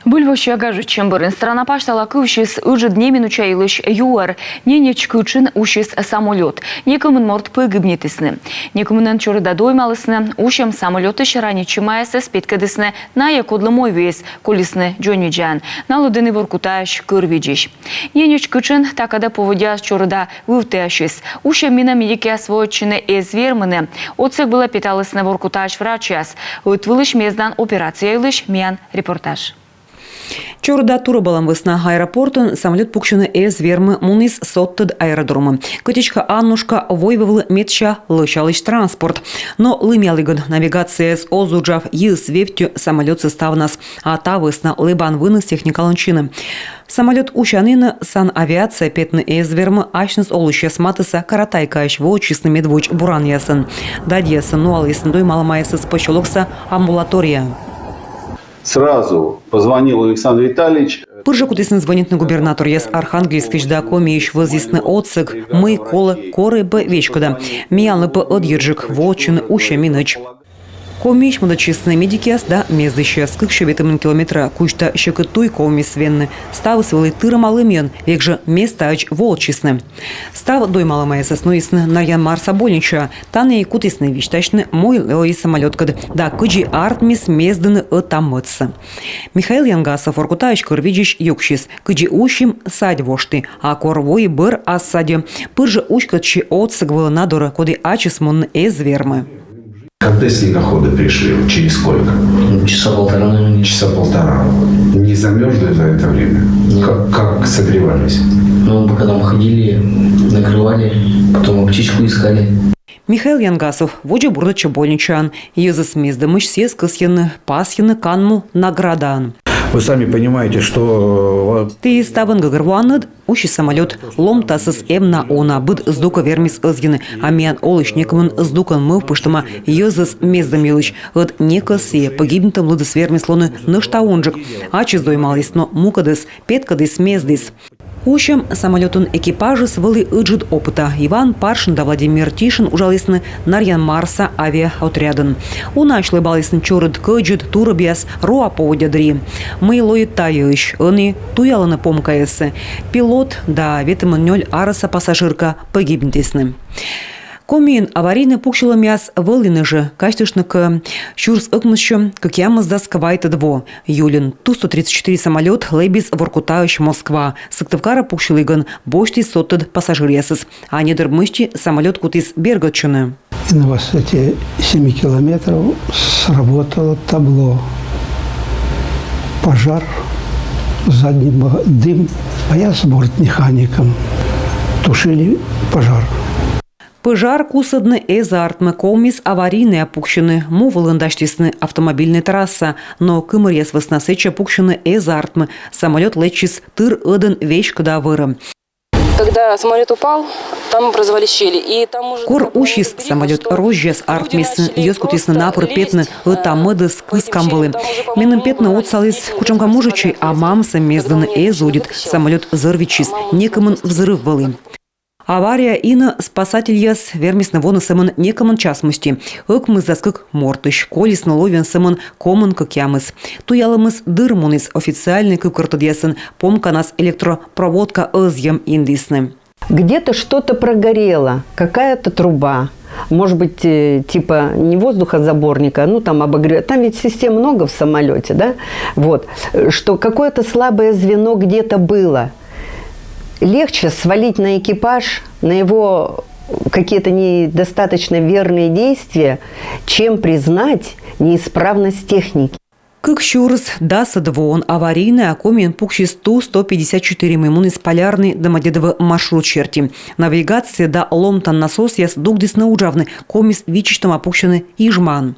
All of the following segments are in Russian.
Бульвоща гажу чембырын страна паштала кывшис ыжыд немен учайлыш юар, ненеч кычын ушис самолет. Некымын морт пыгыбнетисны. Некымынын чорыда доймалысны, ушем самолетыш рани чимайсы спеткадысны на якодлымой вес, колисны джонюджан. Налудыны воркуташ кырвиджиш. Ненеч кычын такада поводя чорыда вывтяшис. Ушем мина медике освоечыны эзвермыны. Отсек было питалысны воркуташ врачас. Утвылыш мездан операция илыш миян репортаж. Чорда тура балам весна аэропортын самолет пукшыны эз вермы мунис соттыд аэродромы. Котичка Аннушка войвывлы метча лычалыш транспорт. Но лымялыгын навигация с озуджав ес вевтю самолет составнас, а та весна лыбан выныс техникаланчины. Самолет ущанына санавиация петны эз вермы ачныс олыще сматыса каратайкач вочисны медвоч буран ясын. Дадьясын нуалысын дой маламайсы спочелокса амбулатория. Сразу позвонил Александр Витальевич. Пыржа кутисны звонит на губернатор яс Архангельскич да комеич возисны отсык, мы колы коры б вечкода. Миялы б одержик вочины уща миныч. Комеич мудачисны медикиас да мездыщас кыкшо ветымын километра кучта щекотуй комис венны. Ставы свылы тыры малымен, век же местач волчисны. Став дой малымая соснуисны Нарьян Марса больнича, таны и кутисны вичтачны мой леой самолеткад, да кыджи артмис мездыны ытамыцы. Михаил Янгасов оркутач кырвиджиш юкшис, кыджи ущим садь вошты, а корвой быр асаде. Пыржа учкачи отсык вылы надора, коды ачис мун эзвермы. Когда снегоходы пришли? Через сколько? Часа полтора, наверное. Часа полтора. Не замерзли за это время? Как согревались? Ну, когда мы ходили, накрывали, потом птичку искали. Михаил Янгасов, воджа бурдача больничан. Езыс мездамыш сескасьяны, пасьяны канму наградан. Вы сами понимаете, что... Ты ставан гагарванад, ущи самолет, лом тасыс эмна она, быд сдука вермис ызгины, а миян олыш некомын сдукан мыв, пыштама езыс мездамилыш, от некосе погибнутым лыдыс вермис лоны ныштаунжик, ачыз доймалис, но мукадыс, петкадыс мездыс. Ущем самолетун экипажы свылы ыджид опыта. Иван Паршин да Владимир Тишин ужалисны Нарьян Марса авиаотрядын. Уначлы балисны чорыд кыджид турбиас руа поводядри. Мы лоит тающ, они туяланы помкаясы. Пилот да ветымын нёль араса пассажирка погибнтесны. Комин аварийный пукшила мяс вылины же, качтышнык щурс ыкмыщу, как ямызда скавайта дво. Юлин Ту-134 самолет лейбис воркутающ Москва. Сыктывкара пукшилыган бошти соттыд пассажирясыз. А недермыщи самолет кутис Берготчуны. И на высоте 7 километров сработало табло. Пожар, задний дым. А я с бортмехаником тушили пожар. Пожар кусадны эзартмы комис аварийные опукщины, мувылындаштисны автомобильная трасса, но кымырьяс веснасеча пукщины эзартмы, самолет лечис тыр ыдын вечкада вырым. Когда самолет упал, там образовались щели. И там уже... Кор ущис самолет розжес артмисны, ёскутисны напор петны, ытамыдыс кыскамбылы. Меным петны отсалыс кучамка мужичей, а мамса мезданы эзудит, самолет зырвичис, некомын взрыв валы. Авария ина спасатель яс вермис на вона сэмэн некомын частмусти. Ыкмыз заскык мортыш, колис наловен сэмэн комын как ямыз. Туялымыз дырмунис официальный кыкыртыд ясын помка нас электропроводка ызьям индисны. Где-то что-то прогорело, какая-то труба. Может быть, типа не воздухозаборника, ну там обогрев. Там ведь систем много в самолете, да? Вот. Что какое-то слабое звено где-то было. Легче свалить на экипаж, на его какие-то недостаточно верные действия, чем признать неисправность техники. Как щурс даса двон аварийный акомин пукшис Ту-154 мимунис полярный домодедовый маршрут черти. Навигация да ломтан насос яс дугдис наужавны комис вичиштом опукшены ижман.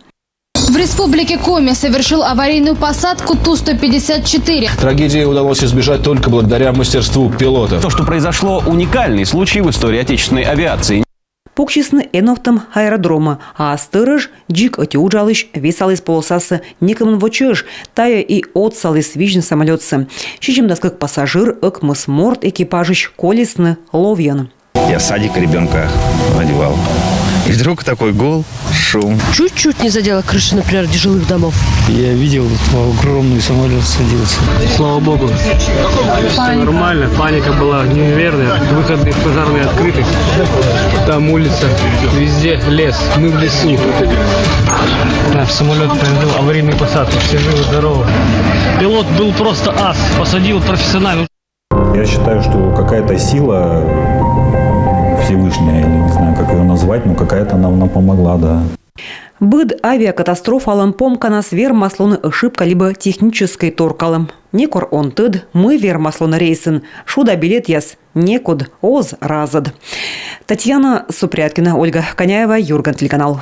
В республике Коми совершил аварийную посадку Ту-154. Трагедии удалось избежать только благодаря мастерству пилотов. То, что произошло, уникальный случай в истории отечественной авиации. Пукшисны энофтом аэродрома, а стырыж джик оти ужалыш весалыс полосасы никомын вочыш, тая и отсалыс вижн самолетсы. Щичем доскак пассажир ыкмыс морт экипажыш колесны ловьян. Я в садик ребенка одевал. И вдруг такой гул, шум. Чуть-чуть не задела крыши, например, жилых домов. Я видел, огромный самолет садился. Слава богу. Все нормально, паника была неверная. Выходы пожарные открыты. Там улица, везде лес. Мы в лесу. Наш самолет произвел аварийную посадку. Все живы-здоровы. Пилот был просто ас. Посадил профессионально. Я считаю, что какая-то сила Всевышняя, я не знаю, как ее назвать, но какая-то нам помогла, да. Быд авиакатастрофалым помканас вермаслоны ошибка либо технической торкалым. Некор он тыд, мы вермаслоны рейсын, шуда билет яс, некуд, оз разад. Татьяна Супряткина, Ольга Коняева, Юрган, телеканал.